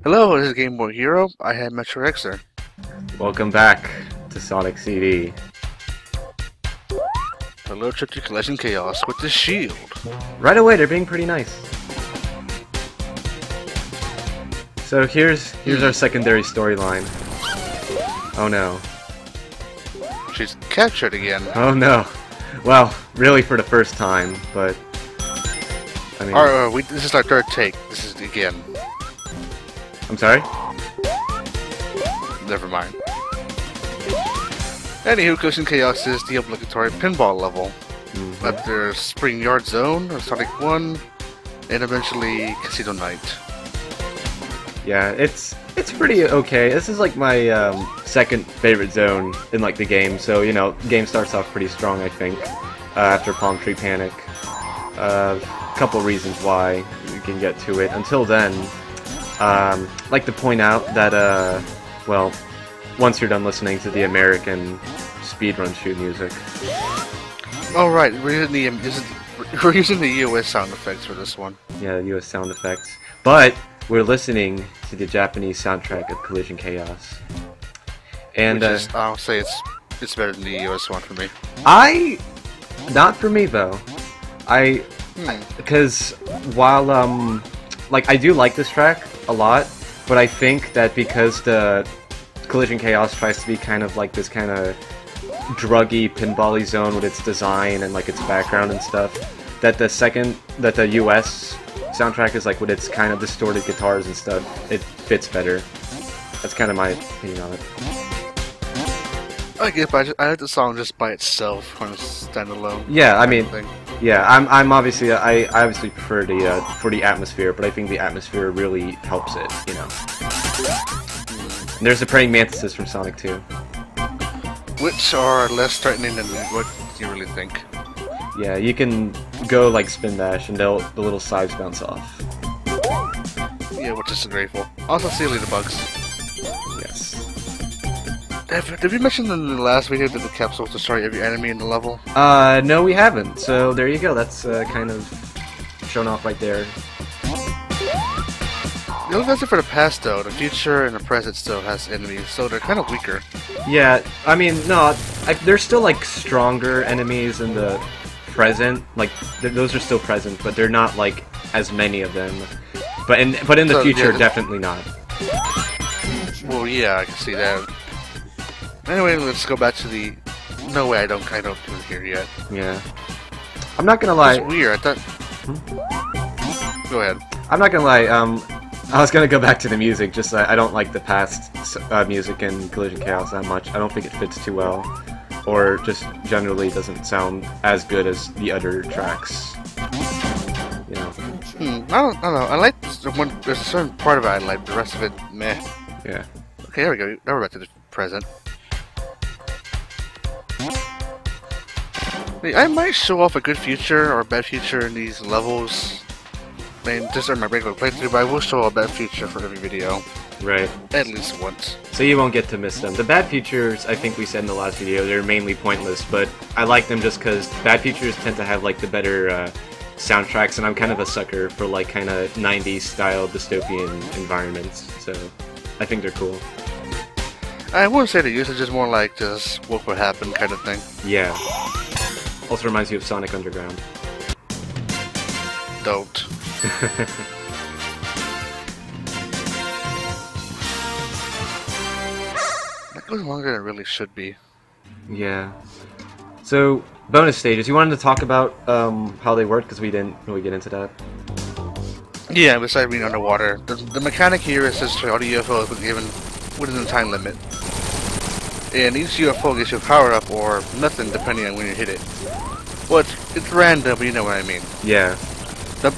Hello, this is Game Boy Hero. I have Metro Xer. Welcome back to Sonic CD. Hello, trip to Collision Chaos with the shield. Right away, they're being pretty nice. So here's our secondary storyline. Oh no. She's captured again. Oh no. Well, really for the first time, but I mean. This is our third take. This is again. I'm sorry? Never mind. Anywho, Collision Chaos is the obligatory pinball level. After Spring Yard Zone, or Sonic 1, and eventually Casino Night. Yeah, it's pretty okay. This is like my second favorite zone in like the game, so you know, the game starts off pretty strong, I think. After Palm Tree Panic, a couple reasons why we can get to it. Until then, I'd like to point out that well, once you're done listening to the American speedrun shoot music. Oh right, we're using the US sound effects for this one. Yeah, US sound effects. But we're listening to the Japanese soundtrack of Collision Chaos. And I'll say it's better than the US one for me. Not for me though. Because while like I do like this track a lot, but I think that because the Collision Chaos tries to be kind of like this kind of druggy pinball-y zone with its design and like its background and stuff, that the US soundtrack is like with its kind of distorted guitars and stuff, it fits better. That's kind of my opinion on it. I get, but I like the song just by itself when it's standalone. Yeah, I mean, yeah, I'm obviously I obviously prefer the for the atmosphere, but I think the atmosphere really helps it, you know. And there's the praying mantises from Sonic 2. Which are less threatening than what you really think. Yeah, you can go like spin dash and the little sides bounce off. Yeah, which is grateful. Also, see the bugs. Yes. Did we mention in the last video that the capsule destroy every enemy in the level? No, we haven't. So there you go. That's kind of shown off right there. The only thing for the past though, the future and the present still has enemies, so they're kind of weaker. Yeah, I mean, no, there's still like stronger enemies in the present. Like those are still present, but they're not like as many of them. But in the future, yeah, definitely not. Well, yeah, I can see that. Anyway, let's go back to the. No way, I don't do it here yet. Yeah, I'm not gonna lie. It's weird. I thought. Go ahead. I'm not gonna lie. I was gonna go back to the music. Just I don't like the past music in Collision Chaos that much. I don't think it fits too well, or just generally doesn't sound as good as the other tracks. You know. I don't know. I like there's a certain part of it I like. The rest of it, meh. Yeah. Okay, there we go. Now we're back to the present. I might show off a good future or a bad future in these levels. I mean, just in my regular playthrough, but I will show a bad future for every video. Right. At least once. So you won't get to miss them. The bad features, I think we said in the last video, they're mainly pointless, but I like them just because bad features tend to have like the better soundtracks, and I'm kind of a sucker for like kind of 90s style dystopian environments, so I think they're cool. I wouldn't say the usage is more like just what would happen kind of thing. Yeah. Also reminds you of Sonic Underground. Don't. That goes longer than it really should be. Yeah. So, bonus stages. You wanted to talk about how they work, because we didn't really get into that. Yeah, besides being underwater. The mechanic here is just all the UFOs are given within a time limit. And each UFO gives you a power-up or nothing depending on when you hit it. Well, it's random, but you know what I mean. Yeah. The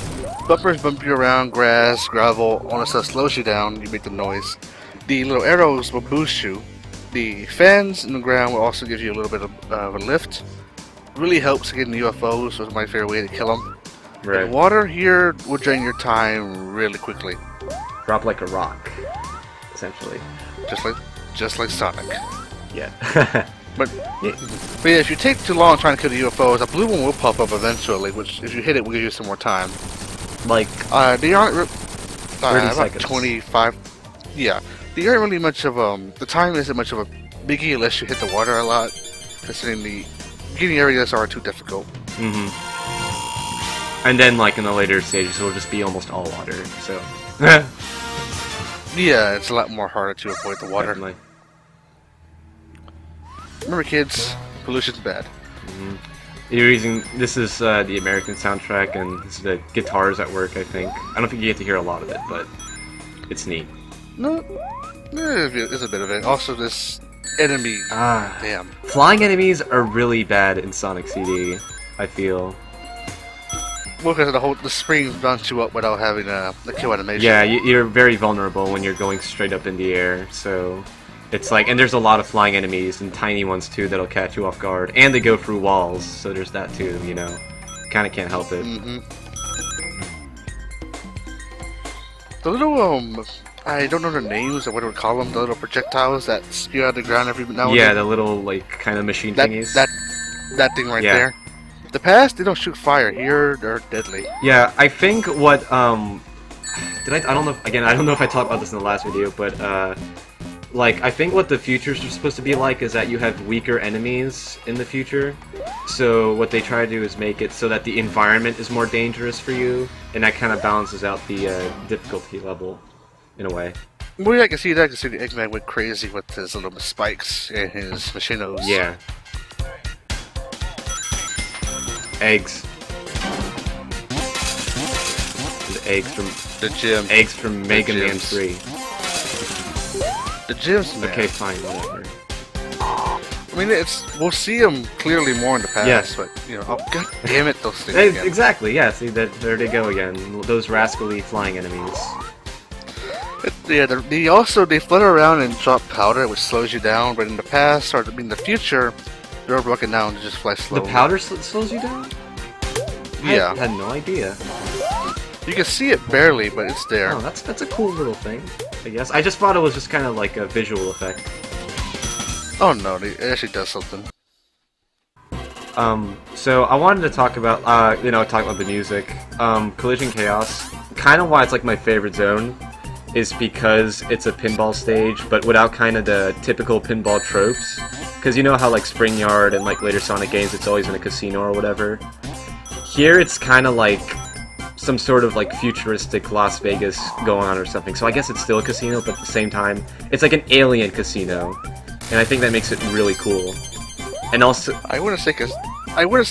bumpers bump you around, grass, gravel, all that stuff slows you down, you make the noise. The little arrows will boost you. The fans in the ground will also give you a little bit of a lift. Really helps getting the UFOs, so it's my favorite way to kill them. Right. The water here will drain your time really quickly. Drop like a rock, essentially. Just like Sonic. Yeah. But yeah, if you take too long trying to kill the UFOs, a blue one will pop up eventually, which if you hit it will give you some more time. Like they aren't 30 about seconds. 25. Yeah, the aren't really much of the time isn't much of a biggie unless you hit the water a lot. Considering the beginning areas are too difficult. And then, like, in the later stages, it'll just be almost all water, so... Yeah, it's a lot more harder to avoid the water. Definitely. Remember, kids, pollution's bad. You're using... This is the American soundtrack, and this is the guitars at work, I think. I don't think you get to hear a lot of it, but it's neat. No, there's a bit of it. Also, this enemy... damn. Flying enemies are really bad in Sonic CD, I feel. Well, because the springs bounce you up without having the kill animation. Yeah, you're very vulnerable when you're going straight up in the air, so... It's like... And there's a lot of flying enemies, and tiny ones too, that'll catch you off guard. And they go through walls, so there's that too, you know. Kinda can't help it. The little, I don't know their names or what do we call them, the little projectiles that spew out of the ground every now and then. Yeah, the little, like, kind of machine thingies. That thing right there. The past, they don't shoot fire. Here, they're deadly. Yeah, I think what, I don't know, again, I don't know if I talked about this in the last video, but, like, I think what the futures are supposed to be like is that you have weaker enemies in the future. So what they try to do is make it so that the environment is more dangerous for you, and that kind of balances out the difficulty level, in a way. Well, yeah, I can see that. I can see the Eggman went crazy with his little spikes and his machinos. Yeah. Eggs. The eggs from... The gym. Eggs from Mega Man 3. The gyms, man. Okay, fine, whatever. I mean, we'll see them clearly more in the past, but, you know, oh, god damn it, those things again. Exactly, yeah, see, there they go again. Those rascally flying enemies. Yeah, they flutter around and drop powder, which slows you down, but in the past, or in the future, they're broken down to just fly slowly. The powder slows you down? Yeah. I had no idea. You can see it barely, but it's there. Oh, that's a cool little thing, I guess. I just thought it was just kind of like a visual effect. Oh no, it actually does something. So I wanted to talk about, talk about the music. Collision Chaos, kind of why it's like my favorite zone, is because it's a pinball stage, but without kind of the typical pinball tropes. Because you know how like Spring Yard and like later Sonic games, it's always in a casino or whatever. Here it's kind of like some sort of like futuristic Las Vegas going on or something. So I guess it's still a casino, but at the same time, it's like an alien casino. And I think that makes it really cool. And also... I wouldn't say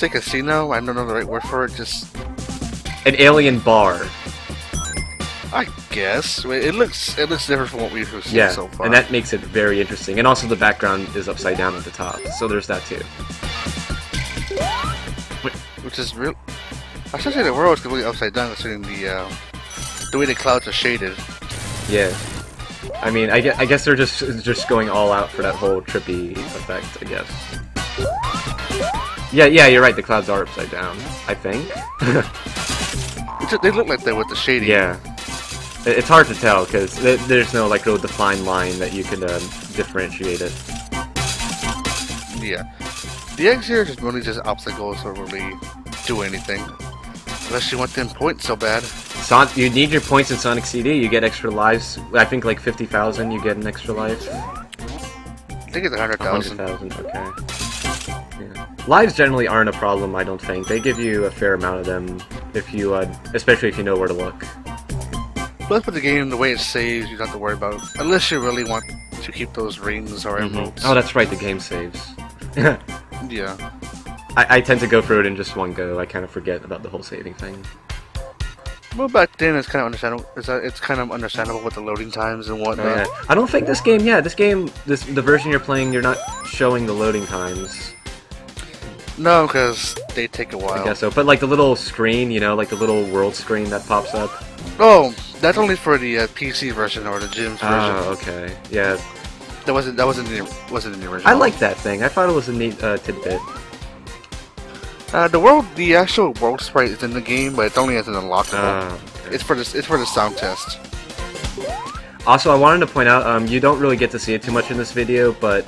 casino, I don't know the right word for it, just... An alien bar. I guess. It looks different from what we've seen so far. And that makes it very interesting. And also the background is upside down at the top, so there's that too. Which is real... I should say the world is completely upside down considering the way the clouds are shaded. Yeah. I mean, I guess they're just going all out for that whole trippy effect, I guess. Yeah, you're right, the clouds are upside down, I think. They look like that with the shading. Yeah. It's hard to tell, because there's no, like, real defined line that you can differentiate it. Yeah. The eggs here is really just obstacles or really do anything. Unless you want them points so bad. You need your points in Sonic CD, you get extra lives. I think like 50,000 you get an extra life. I think it's 100,000. 100,000, okay. Yeah. Lives generally aren't a problem, I don't think. They give you a fair amount of them, if you, especially if you know where to look. Plus with the game, the way it saves, you don't have to worry about it. Unless you really want to keep those rings or emeralds. Oh, that's right, the game saves. Yeah. I tend to go through it in just one go. I kind of forget about the whole saving thing. Well, back then it's kind of understandable. It's kind of understandable with the loading times and whatnot. I don't think this game. Yeah, the version you're playing, you're not showing the loading times. No, because they take a while. I guess so. But like the little screen, you know, like the little world screen that pops up. Oh, that's only for the PC version or the gym's version. Oh, okay. Yeah. That wasn't in the original. I like that thing. I thought it was a neat tidbit. The actual world sprite is in the game, but it's only as an unlockable. Okay. It's for the sound test. Also, I wanted to point out, you don't really get to see it too much in this video, but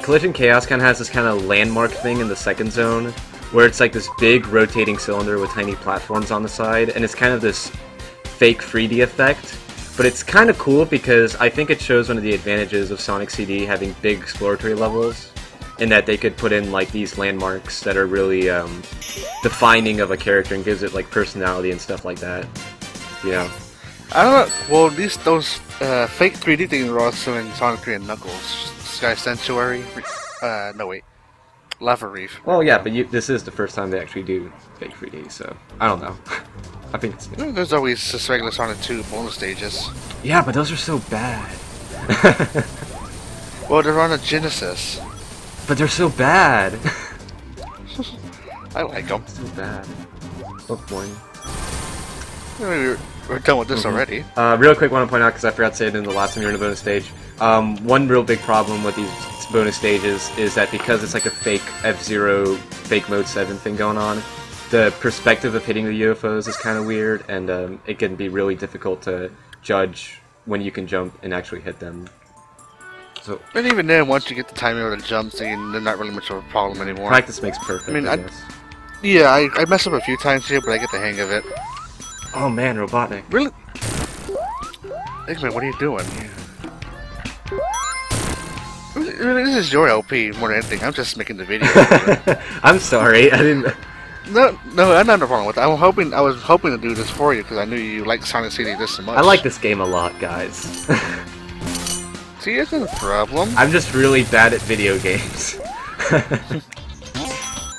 Collision Chaos kind of has this kind of landmark thing in the second zone, where it's like this big rotating cylinder with tiny platforms on the side, and it's kind of this fake 3D effect. But it's kind of cool because I think it shows one of the advantages of Sonic CD having big exploratory levels, in that they could put in like these landmarks that are really defining of a character and gives it like personality and stuff like that. You know. I don't know. Well, those fake 3D things are also in Sonic 3 and Knuckles. Sky Sanctuary. No wait. Lava Reef. Well, yeah, but this is the first time they actually do fake 3D, so I don't know. I think it's... There's always just regular Sonic 2 bonus stages. Yeah, but those are so bad. Well, they're on a Genesis. But they're so bad. I like them. So bad. Oh, boy. We're done with this already. Real quick, want to point out, because I forgot to say it in the last time you were in the bonus stage. One real big problem with these bonus stages is that because it's like a fake F-Zero, fake Mode 7 thing going on, the perspective of hitting the UFOs is kind of weird, and it can be really difficult to judge when you can jump and actually hit them. So, and even then, once you get the timing of the jumps, they're not really much of a problem anymore. Practice makes perfect, I mean, I guess. Yeah, I messed up a few times here, but I get the hang of it. Oh man, Robotnik. Really? Eggman, what are you doing? Really, this is your LP more than anything. I'm just making the video. I'm sorry, I didn't... No, I don't have a problem with that. I was hoping to do this for you because I knew you liked Sonic CD this so much. I like this game a lot, guys. See, it's not a problem. I'm just really bad at video games.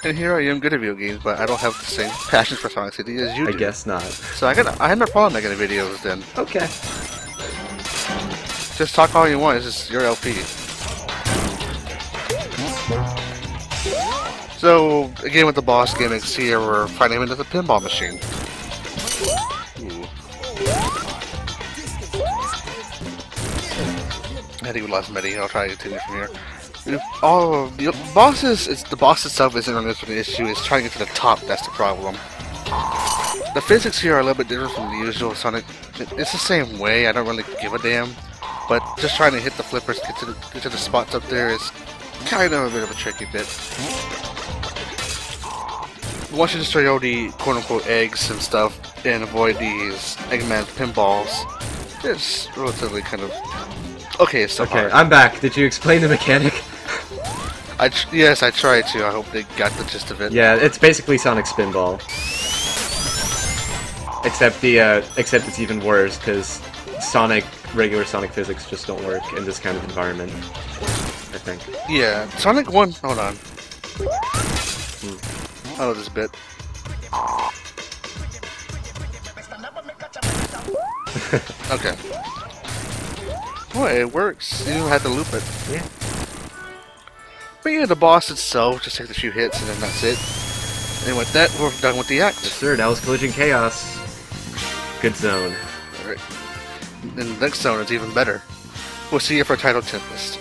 And here I am good at video games, but I don't have the same passion for Sonic CD as you do. I guess not. So I had no problem making the videos then. Okay. Just talk all you want, it's just your LP. So, again with the boss gimmicks here, we're fighting him into the Pinball Machine. Ooh. I think we lost Medi, I'll try to continue from here. The boss itself isn't really the issue, it's trying to get to the top that's the problem. The physics here are a little bit different from the usual Sonic. It's the same way, I don't really give a damn. But just trying to hit the flippers, get to the spots up there is kind of a bit of a tricky bit. Once you destroy all the quote-unquote eggs and stuff, and avoid these Eggman pinballs, it's relatively kind of... Okay, it's still hard. I'm back. Did you explain the mechanic? Yes, I tried to. I hope they got the gist of it. Yeah, it's basically Sonic Spinball. Except it's even worse, because regular Sonic physics just don't work in this kind of environment, I think. Yeah, Sonic 1... Hold on. Oh, this bit. Okay. Boy, it works. You don't have to loop it. Yeah. But yeah, the boss itself just takes a few hits and then that's it. And with that, we're done with the act. Yes, sir. That was Collision Chaos. Good zone. Alright. And the next zone is even better. We'll see you for Title Tempest.